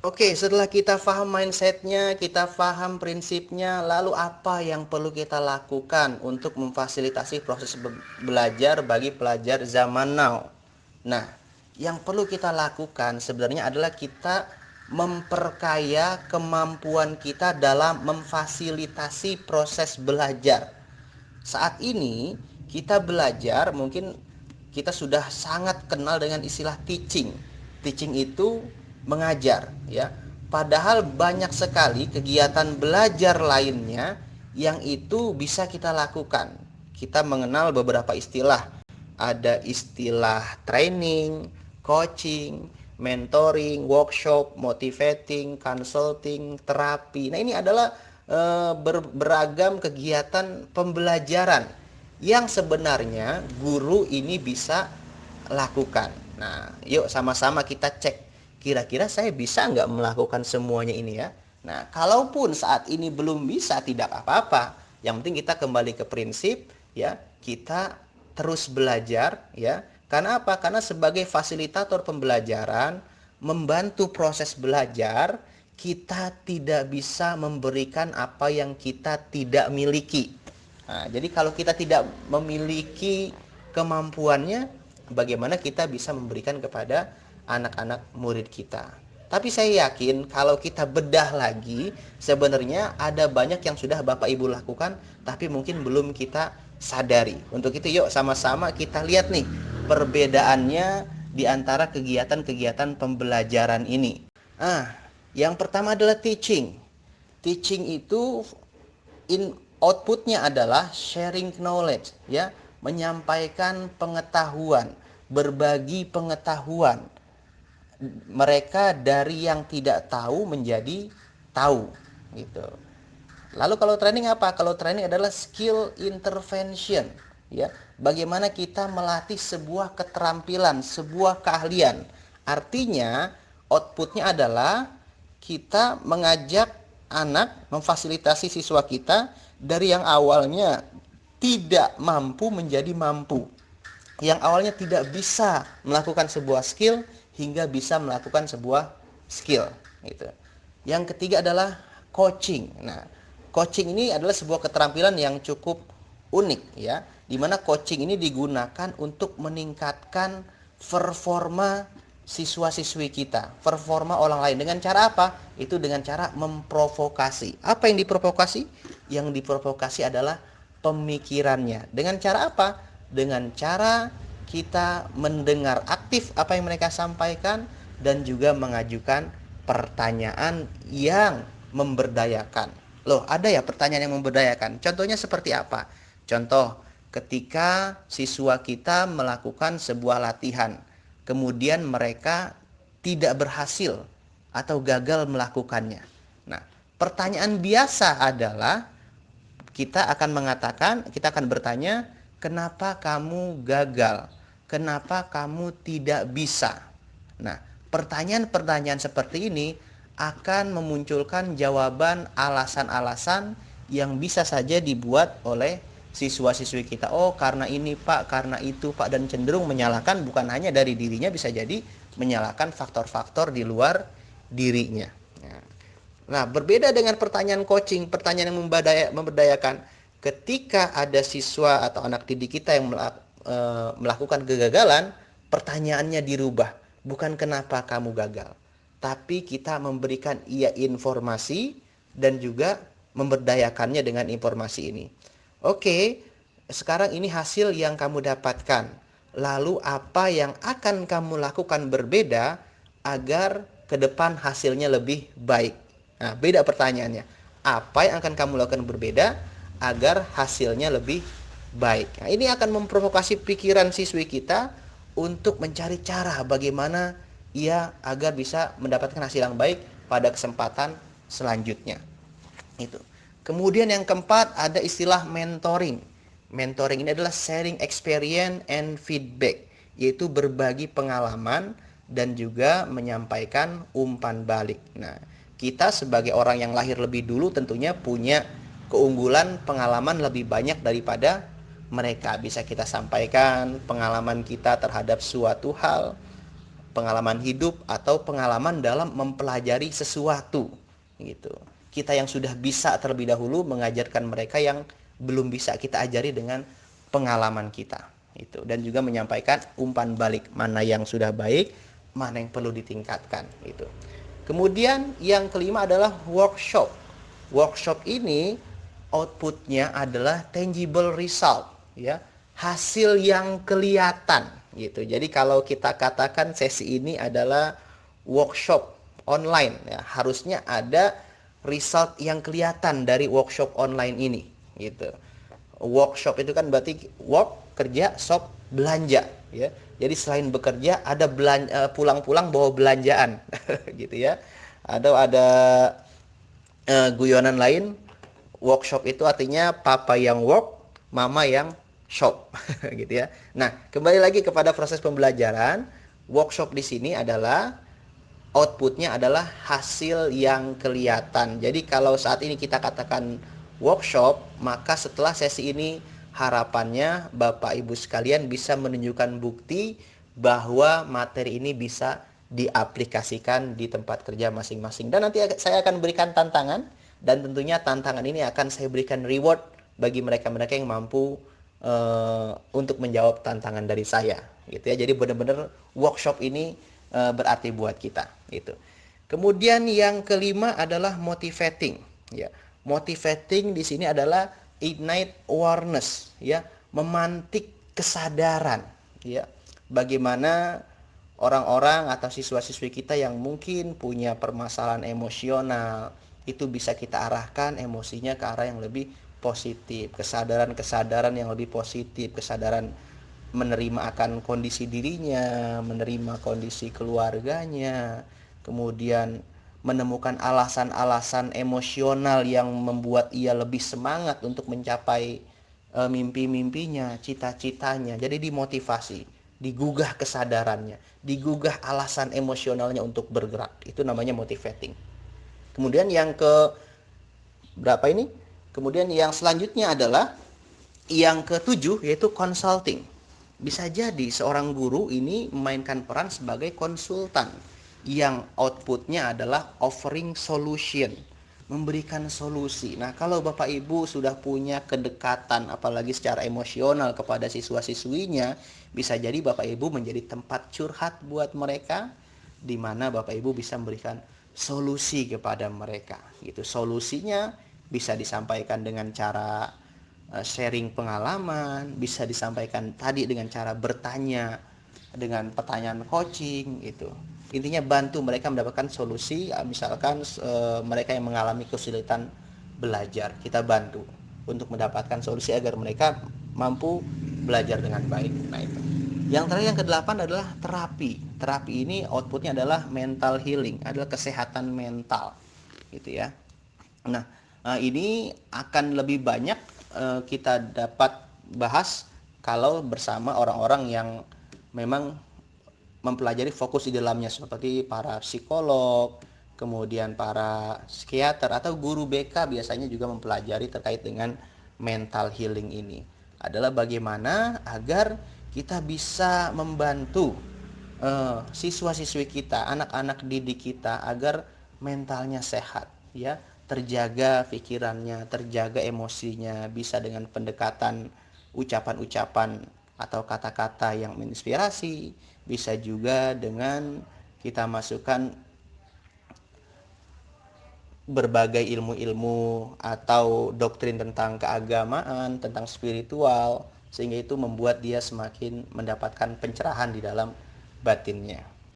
Oke, setelah kita paham mindsetnya, kita paham prinsipnya, lalu apa yang perlu kita lakukan untuk memfasilitasi proses belajar bagi pelajar zaman now? Nah, yang perlu kita lakukan sebenarnya adalah kita memperkaya kemampuan kita dalam memfasilitasi proses belajar. Saat ini kita belajar, mungkin kita sudah sangat kenal dengan istilah teaching. Teaching itu mengajar, ya. Padahal banyak sekali kegiatan belajar lainnya yang itu bisa kita lakukan. Kita mengenal beberapa istilah. Ada istilah training, coaching, mentoring, workshop, motivating, consulting, terapi. Nah, ini adalah beragam kegiatan pembelajaran yang sebenarnya guru ini bisa lakukan. Nah, yuk sama-sama kita cek, kira-kira saya bisa nggak melakukan semuanya ini ya. Nah, kalaupun saat ini belum bisa, tidak apa-apa. Yang penting kita kembali ke prinsip, ya, kita terus belajar, ya. Karena apa? Karena sebagai fasilitator pembelajaran, membantu proses belajar, kita tidak bisa memberikan apa yang kita tidak miliki. Nah, jadi kalau kita tidak memiliki kemampuannya, bagaimana kita bisa memberikan kepada anak-anak murid kita? Tapi saya yakin kalau kita bedah lagi, sebenarnya ada banyak yang sudah Bapak Ibu lakukan, tapi mungkin belum kita sadari. Untuk itu yuk sama-sama kita lihat nih perbedaannya di antara kegiatan-kegiatan pembelajaran ini. Yang pertama adalah teaching. Teaching itu outputnya adalah sharing knowledge, ya, menyampaikan pengetahuan, berbagi pengetahuan. Mereka dari yang tidak tahu menjadi tahu, gitu. Lalu kalau training apa? Kalau training adalah skill intervention, ya. Bagaimana kita melatih sebuah keterampilan, sebuah keahlian. Artinya outputnya adalah kita mengajak anak, memfasilitasi siswa kita dari yang awalnya tidak mampu menjadi mampu. Yang awalnya tidak bisa melakukan sebuah skill hingga bisa melakukan sebuah skill, gitu. Yang ketiga adalah coaching. Nah, coaching ini adalah sebuah keterampilan yang cukup unik, ya, di mana coaching ini digunakan untuk meningkatkan performa siswa-siswi kita, performa orang lain. Dengan cara apa? Itu dengan cara memprovokasi. Apa yang diprovokasi? Yang diprovokasi adalah pemikirannya. Dengan cara apa? Dengan cara kita mendengar aktif apa yang mereka sampaikan dan juga mengajukan pertanyaan yang memberdayakan. Loh, ada ya pertanyaan yang memberdayakan. Contohnya seperti apa? Contoh, ketika siswa kita melakukan sebuah latihan, kemudian mereka tidak berhasil atau gagal melakukannya. Nah, pertanyaan biasa adalah kita akan bertanya, kenapa kamu gagal? Kenapa kamu tidak bisa? Nah, pertanyaan-pertanyaan seperti ini akan memunculkan jawaban alasan-alasan yang bisa saja dibuat oleh siswa-siswi kita. Oh, karena ini Pak, karena itu Pak, dan cenderung menyalahkan bukan hanya dari dirinya, bisa jadi menyalahkan faktor-faktor di luar dirinya. Nah, berbeda dengan pertanyaan coaching, pertanyaan yang memberdayakan. Ketika ada siswa atau anak didik kita yang melakukan kegagalan, pertanyaannya dirubah. Bukan kenapa kamu gagal, tapi kita memberikan ia informasi dan juga memberdayakannya dengan informasi ini. Oke, sekarang ini hasil yang kamu dapatkan. Lalu apa yang akan kamu lakukan berbeda agar ke depan hasilnya lebih baik? Nah, beda pertanyaannya. Apa yang akan kamu lakukan berbeda agar hasilnya lebih baik? Nah, ini akan memprovokasi pikiran siswi kita untuk mencari cara bagaimana ia agar bisa mendapatkan hasil yang baik pada kesempatan selanjutnya. Itu. Kemudian yang keempat ada istilah mentoring. Mentoring ini adalah sharing experience and feedback, yaitu berbagi pengalaman dan juga menyampaikan umpan balik. Nah, kita sebagai orang yang lahir lebih dulu tentunya punya keunggulan pengalaman lebih banyak daripada mereka. Bisa kita sampaikan pengalaman kita terhadap suatu hal, pengalaman hidup atau pengalaman dalam mempelajari sesuatu gitu. Kita yang sudah bisa terlebih dahulu mengajarkan mereka yang belum bisa kita ajari dengan pengalaman kita itu, dan juga menyampaikan umpan balik mana yang sudah baik, mana yang perlu ditingkatkan itu. Kemudian yang kelima adalah workshop. Workshop ini outputnya adalah tangible result, ya, hasil yang kelihatan gitu. Jadi kalau kita katakan sesi ini adalah workshop online, ya, harusnya ada result yang kelihatan dari workshop online ini gitu. Workshop itu kan berarti work, kerja, shop, belanja, ya. Jadi selain bekerja ada pulang-pulang bawa belanjaan gitu ya. Ada guyonan lain, workshop itu artinya papa yang work, mama yang shop gitu ya. Nah, kembali lagi kepada proses pembelajaran, workshop di sini adalah outputnya adalah hasil yang kelihatan. Jadi kalau saat ini kita katakan workshop, maka setelah sesi ini harapannya Bapak Ibu sekalian bisa menunjukkan bukti bahwa materi ini bisa diaplikasikan di tempat kerja masing-masing. Dan nanti saya akan berikan tantangan, dan tentunya tantangan ini akan saya berikan reward bagi mereka-mereka yang mampu untuk menjawab tantangan dari saya gitu ya. Jadi benar-benar workshop ini berarti buat kita gitu. Kemudian yang kelima adalah motivating, ya. Motivating di sini adalah ignite awareness, ya, memantik kesadaran, ya. Bagaimana orang-orang atau siswa-siswi kita yang mungkin punya permasalahan emosional itu bisa kita arahkan emosinya ke arah yang lebih positif, kesadaran-kesadaran yang lebih positif, kesadaran menerima akan kondisi dirinya, menerima kondisi keluarganya, kemudian menemukan alasan-alasan emosional yang membuat ia lebih semangat untuk mencapai mimpi-mimpinya, cita-citanya. Jadi dimotivasi, digugah kesadarannya, digugah alasan emosionalnya untuk bergerak. Itu namanya motivating. Kemudian yang ke berapa ini? Kemudian yang selanjutnya adalah yang ketujuh, yaitu consulting. Bisa jadi seorang guru ini memainkan peran sebagai konsultan yang outputnya adalah offering solution, memberikan solusi. Nah, kalau Bapak Ibu sudah punya kedekatan apalagi secara emosional kepada siswa-siswinya, bisa jadi Bapak Ibu menjadi tempat curhat buat mereka, di mana Bapak Ibu bisa memberikan solusi kepada mereka gitu. Solusinya bisa disampaikan dengan cara sharing pengalaman, bisa disampaikan tadi dengan cara bertanya dengan pertanyaan coaching gitu. Intinya bantu mereka mendapatkan solusi. Misalkan mereka yang mengalami kesulitan belajar, kita bantu untuk mendapatkan solusi agar mereka mampu belajar dengan baik. Nah, itu. Yang terakhir, yang kedelapan adalah terapi. Terapi ini outputnya adalah mental healing, adalah kesehatan mental gitu ya. Nah, ini akan lebih banyak kita dapat bahas kalau bersama orang-orang yang memang mempelajari fokus di dalamnya, seperti para psikolog, kemudian para psikiater atau guru BK biasanya juga mempelajari terkait dengan mental healing ini. Adalah bagaimana agar kita bisa membantu siswa-siswi kita, anak-anak didik kita agar mentalnya sehat, ya, terjaga pikirannya, terjaga emosinya, bisa dengan pendekatan ucapan-ucapan atau kata-kata yang menginspirasi, bisa juga dengan kita masukkan berbagai ilmu-ilmu atau doktrin tentang keagamaan, tentang spiritual, sehingga itu membuat dia semakin mendapatkan pencerahan di dalam batinnya.